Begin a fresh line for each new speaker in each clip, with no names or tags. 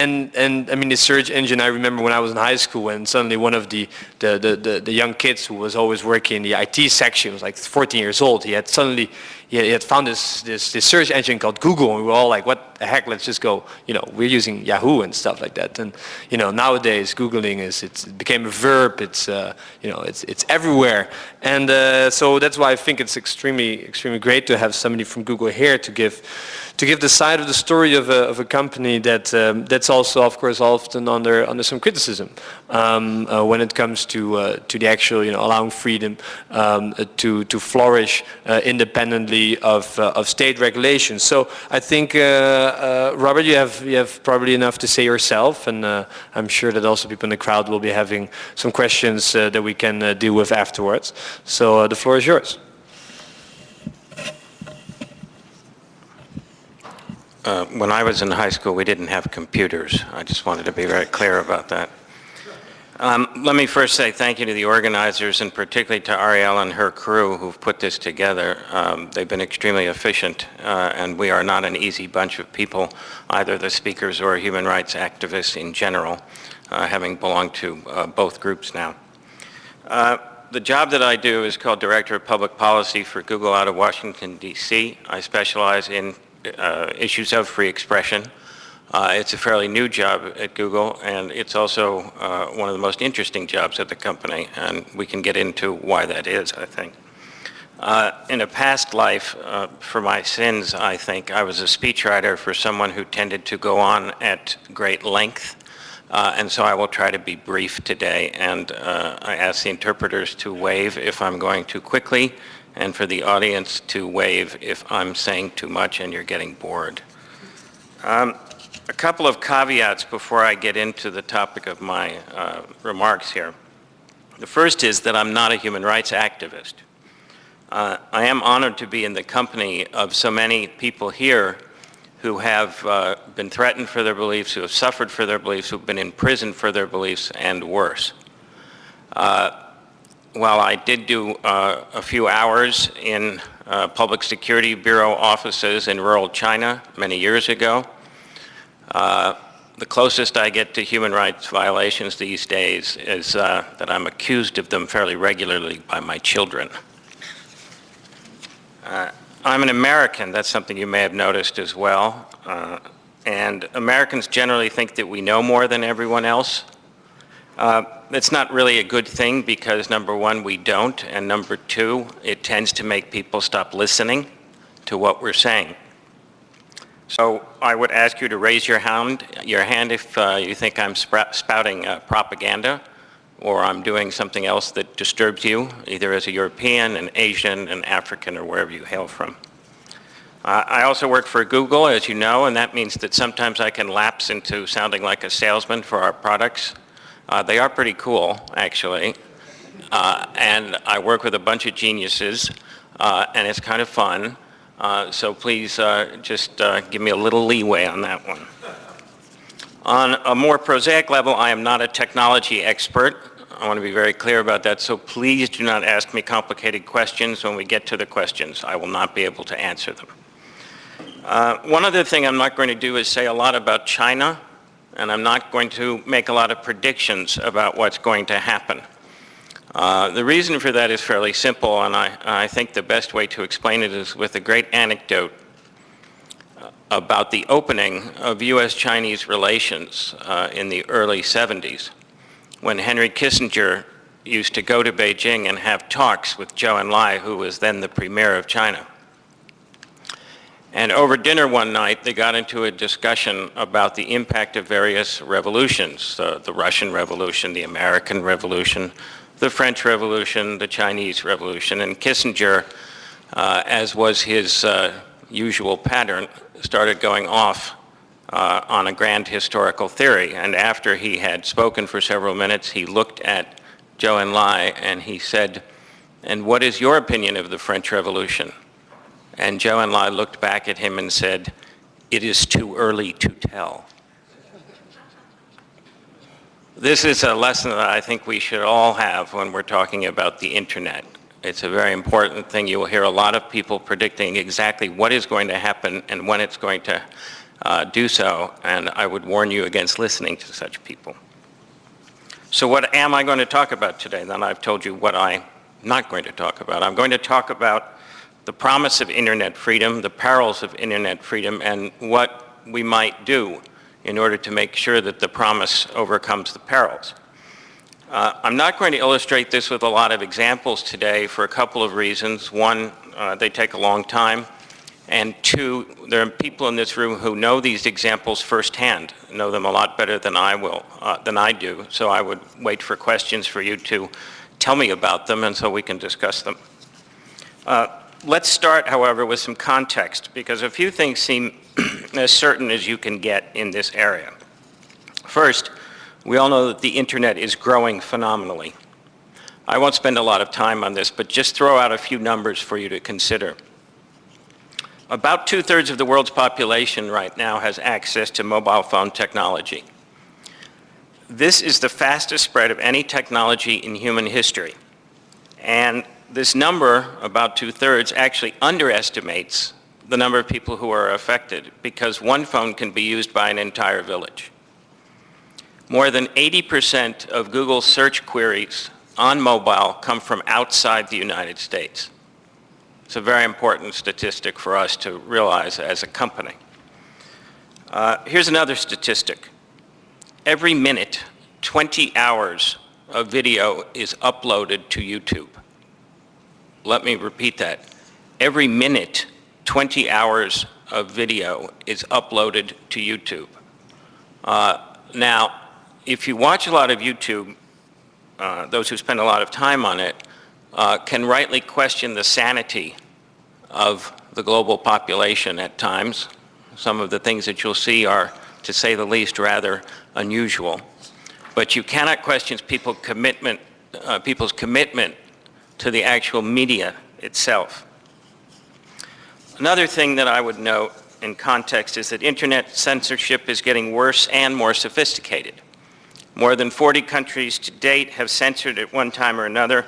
And I mean, the search engine, I remember when I was in high school, and suddenly one of the young kids who was always working in the IT section, was like 14 years old. He had found this search engine called Google, and we were all like, what the heck, let's just go, we're using Yahoo and stuff like that. And nowadays Googling it became a verb. It's it's everywhere. And so that's why I think it's extremely great to have somebody from Google here to give the side of the story of a company that's also, of course, often under some criticism when it comes to the actual, allowing freedom to flourish independently of state regulations. So I think, Robert, you have probably enough to say yourself, and I'm sure that also people in the crowd will be having some questions that we can deal with afterwards. So the floor is yours.
When I was in high school, we didn't have computers. I just wanted to be very clear about that. Let me first say thank you to the organizers, and particularly to Ariel and her crew who've put this together. They've been extremely efficient, and we are not an easy bunch of people, either the speakers or human rights activists in general, having belonged to both groups now. The job that I do is called Director of Public Policy for Google out of Washington, D.C. I specialize in issues of free expression. It's a fairly new job at Google, and it's also one of the most interesting jobs at the company, and we can get into why that is, I think. In a past life, for my sins, I think, I was a speechwriter for someone who tended to go on at great length, and so I will try to be brief today, and I ask the interpreters to wave if I'm going too quickly, and for the audience to wave if I'm saying too much and you're getting bored. A couple of caveats before I get into the topic of my remarks here. The first is that I'm not a human rights activist. I am honored to be in the company of so many people here who have been threatened for their beliefs, who have suffered for their beliefs, who've been imprisoned for their beliefs, and worse. While I did do a few hours in Public Security Bureau offices in rural China many years ago, the closest I get to human rights violations these days is that I'm accused of them fairly regularly by my children. I'm an American. That's something you may have noticed as well. And Americans generally think that we know more than everyone else. It's not really a good thing because, number one, we don't, and number two, it tends to make people stop listening to what we're saying. So I would ask you to raise your hand if you think I'm spouting propaganda or I'm doing something else that disturbs you, either as a European, an Asian, an African, or wherever you hail from. I also work for Google, as you know, and that means that sometimes I can lapse into sounding like a salesman for our products. They are pretty cool, actually, and I work with a bunch of geniuses, and it's kind of fun, so please just give me a little leeway on that one. On a more prosaic level, I am not a technology expert. I want to be very clear about that, so please do not ask me complicated questions. When we get to the questions, I will not be able to answer them. One other thing I'm not going to do is say a lot about China, and I'm not going to make a lot of predictions about what's going to happen. The reason for that is fairly simple, and I think the best way to explain it is with a great anecdote about the opening of U.S.-Chinese relations in the early 70s, when Henry Kissinger used to go to Beijing and have talks with Zhou Enlai, who was then the premier of China. And over dinner one night, they got into a discussion about the impact of various revolutions, the Russian Revolution, the American Revolution, the French Revolution, the Chinese Revolution. And Kissinger, as was his usual pattern, started going off on a grand historical theory. And after he had spoken for several minutes, he looked at Zhou Enlai and he said, "And what is your opinion of the French Revolution?" And Zhou Enlai looked back at him and said, "It is too early to tell." This is a lesson that I think we should all have when we're talking about the internet. It's a very important thing. You will hear a lot of people predicting exactly what is going to happen and when it's going to do so, and I would warn you against listening to such people. So what am I going to talk about today? Then I've told you what I'm not going to talk about. I'm going to talk about the promise of internet freedom, the perils of internet freedom, and what we might do in order to make sure that the promise overcomes the perils. I'm not going to illustrate this with a lot of examples today for a couple of reasons. One, they take a long time. And two, there are people in this room who know these examples firsthand, know them a lot better than I do. So I would wait for questions for you to tell me about them, and so we can discuss them. Let's start, however, with some context, because a few things seem as certain as you can get in this area. First, we all know that the internet is growing phenomenally. I won't spend a lot of time on this, but just throw out a few numbers for you to consider. About 2/3 of the world's population right now has access to mobile phone technology. This is the fastest spread of any technology in human history. And this number, about 2/3, actually underestimates the number of people who are affected, because one phone can be used by an entire village. More than 80% of Google's search queries on mobile come from outside the United States. It's a very important statistic for us to realize as a company. Here's another statistic. Every minute, 20 hours of video is uploaded to YouTube. Let me repeat that. Every minute, 20 hours of video is uploaded to YouTube. Now, if you watch a lot of YouTube, those who spend a lot of time on it can rightly question the sanity of the global population at times. Some of the things that you'll see are, to say the least, rather unusual. But you cannot question people's commitment to the actual media itself. Another thing that I would note in context is that internet censorship is getting worse and more sophisticated. More than 40 countries to date have censored at one time or another,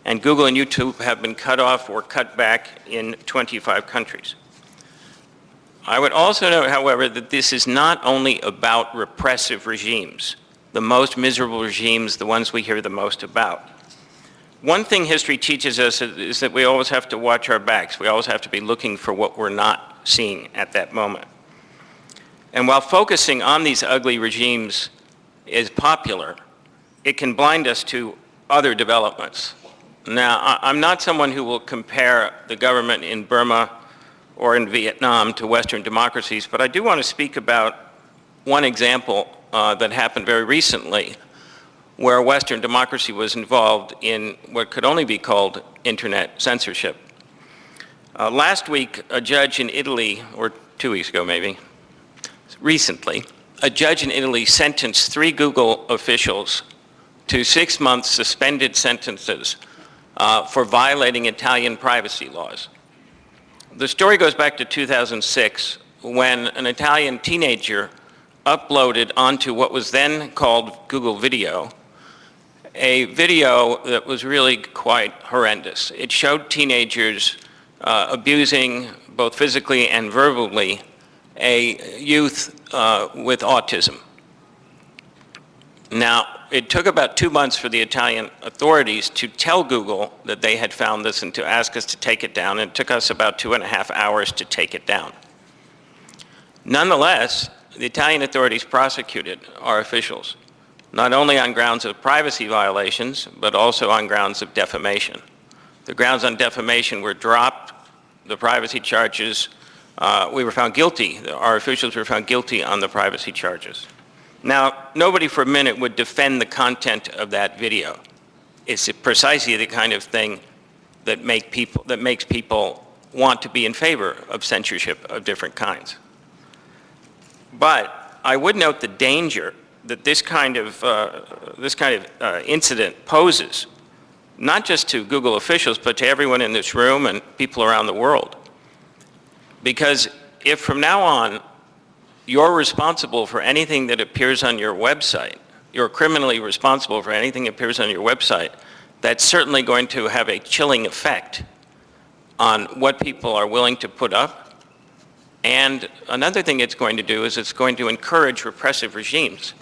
and Google and YouTube have been cut off or cut back in 25 countries. I would also note, however, that this is not only about repressive regimes, the most miserable regimes, the ones we hear the most about. One thing history teaches us is that we always have to watch our backs. We always have to be looking for what we're not seeing at that moment. And while focusing on these ugly regimes is popular, it can blind us to other developments. Now, I'm not someone who will compare the government in Burma or in Vietnam to Western democracies, but I do want to speak about one example that happened very recently, where Western democracy was involved in what could only be called internet censorship. Last week, a judge in Italy, or 2 weeks ago maybe, recently, a judge in Italy sentenced 3 Google officials to 6-month suspended sentences for violating Italian privacy laws. The story goes back to 2006, when an Italian teenager uploaded onto what was then called Google Video, a video that was really quite horrendous. It showed teenagers abusing, both physically and verbally, a youth with autism. Now, it took about 2 months for the Italian authorities to tell Google that they had found this and to ask us to take it down, and it took us about 2.5 hours to take it down. Nonetheless, the Italian authorities prosecuted our officials, not only on grounds of privacy violations, but also on grounds of defamation. The grounds on defamation were dropped, the privacy charges, we were found guilty, our officials were found guilty on the privacy charges. Now, nobody for a minute would defend the content of that video. It's precisely the kind of thing that makes people want to be in favor of censorship of different kinds. But I would note the danger that this kind of incident poses, not just to Google officials, but to everyone in this room and people around the world. Because if from now on you're responsible for anything that appears on your website, you're criminally responsible for anything that appears on your website, that's certainly going to have a chilling effect on what people are willing to put up And another thing it's going to do is it's going to encourage repressive regimes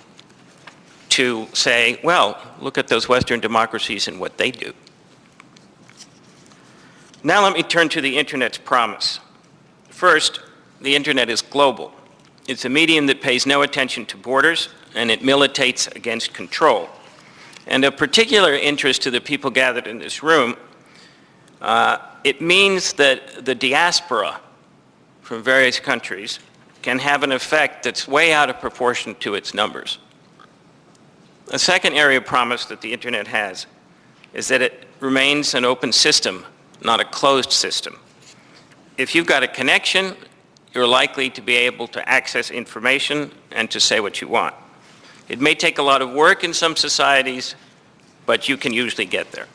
to say, well, look at those Western democracies and what they do. Now let me turn to the Internet's promise. First, the Internet is global. It's a medium that pays no attention to borders, and it militates against control. And of particular interest to the people gathered in this room, it means that the diaspora from various countries can have an effect that's way out of proportion to its numbers. A second area of promise that the Internet has is that it remains an open system, not a closed system. If you've got a connection, you're likely to be able to access information and to say what you want. It may take a lot of work in some societies, but you can usually get there.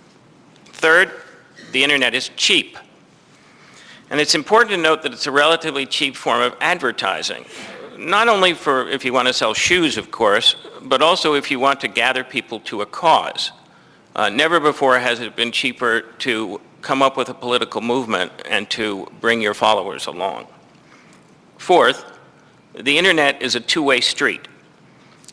Third, the Internet is cheap. And it's important to note that it's a relatively cheap form of advertising, not only for if you want to sell shoes, of course, but also if you want to gather people to a cause. Never before has it been cheaper to come up with a political movement and to bring your followers along. Fourth, the Internet is a two-way street.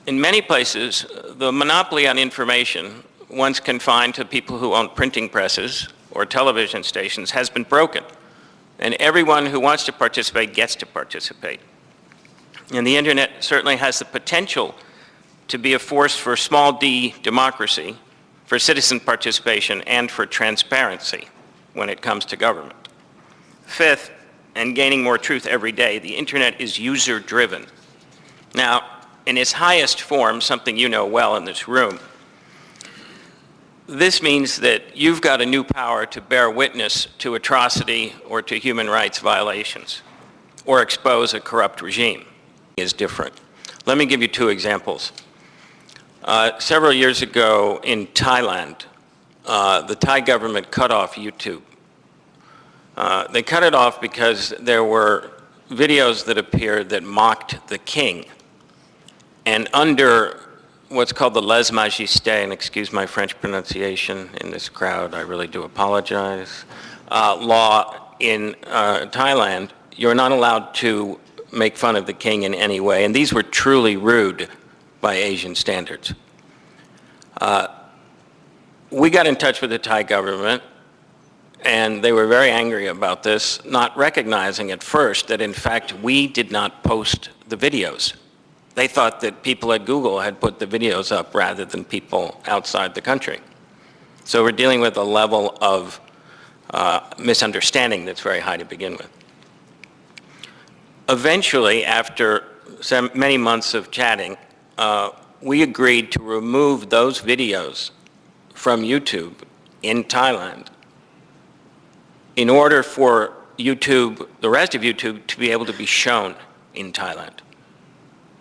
In many places, the monopoly on information, once confined to people who own printing presses or television stations, has been broken. And everyone who wants to participate gets to participate. And the Internet certainly has the potential to be a force for small d democracy, for citizen participation, and for transparency when it comes to government. Fifth, and gaining more truth every day, the Internet is user-driven. Now, in its highest form, something you know well in this room, this means that you've got a new power to bear witness to atrocity or to human rights violations, or expose a corrupt regime. Is different. Let me give you two examples. Several years ago in Thailand, the Thai government cut off YouTube. They cut it off because there were videos that appeared that mocked the king. And under what's called the lèse-majesté, and excuse my French pronunciation in this crowd, I really do apologize, law in Thailand, you're not allowed to make fun of the king in any way. And these were truly rude by Asian standards. We got in touch with the Thai government, and they were very angry about this, not recognizing at first that in fact we did not post the videos. They thought that people at Google had put the videos up rather than people outside the country. So we're dealing with a level of misunderstanding that's very high to begin with. Eventually, after many months of chatting, we agreed to remove those videos from YouTube in Thailand in order for YouTube, the rest of YouTube, to be able to be shown in Thailand.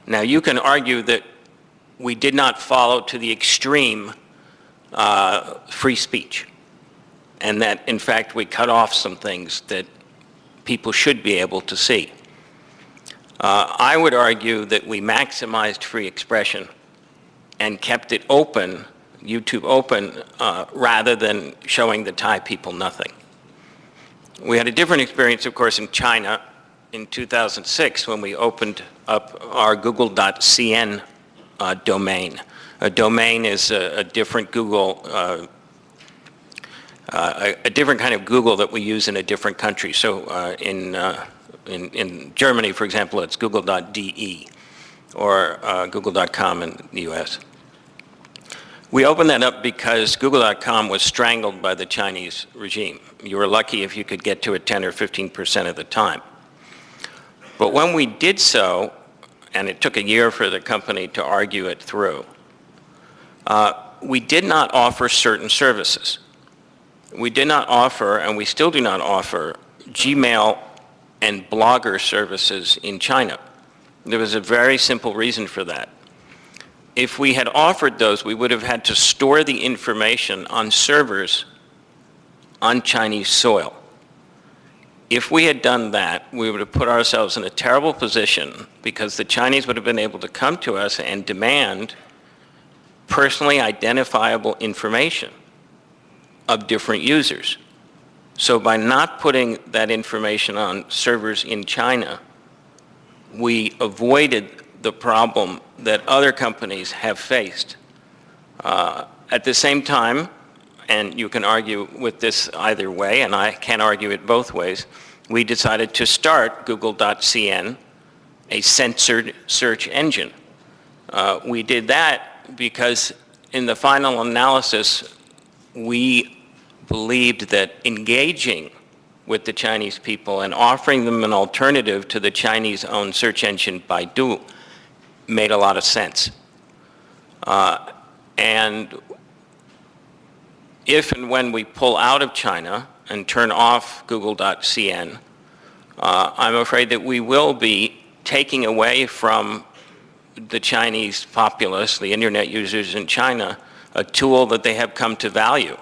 Now, you can argue that we did not follow to the extreme free speech, and that, in fact, we cut off some things that people should be able to see. I would argue that we maximized free expression and kept it open, YouTube open, rather than showing the Thai people nothing. We had a different experience, of course, in China in 2006 when we opened up our google.cn domain. A domain is a different Google, a different kind of Google that we use in a different country. So in Germany, for example, it's google.de or google.com in the US. We opened that up because google.com was strangled by the Chinese regime. You were lucky if you could get to it 10 or 15% of the time. But when we did so, and it took a year for the company to argue it through, we did not offer certain services. We did not offer, and we still do not offer, Gmail and Blogger services in China. There was a very simple reason for that. If we had offered those, we would have had to store the information on servers on Chinese soil. If we had done that, we would have put ourselves in a terrible position because the Chinese would have been able to come to us and demand personally identifiable information of different users. So by not putting that information on servers in China, we avoided the problem that other companies have faced. At the same time, and you can argue with this either way, and I can argue it both ways, we decided to start Google.cn, a censored search engine. We did that because in the final analysis, we believed that engaging with the Chinese people and offering them an alternative to the Chinese-owned search engine Baidu made a lot of sense. And if and when we pull out of China and turn off Google.cn, I'm afraid that we will be taking away from the Chinese populace, the internet users in China, a tool that they have come to value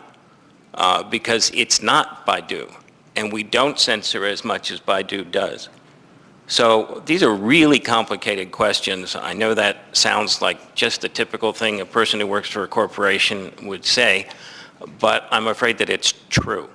because it's not Baidu, and we don't censor as much as Baidu does. So these are really complicated questions. I know that sounds like just the typical thing a person who works for a corporation would say, but I'm afraid that it's true.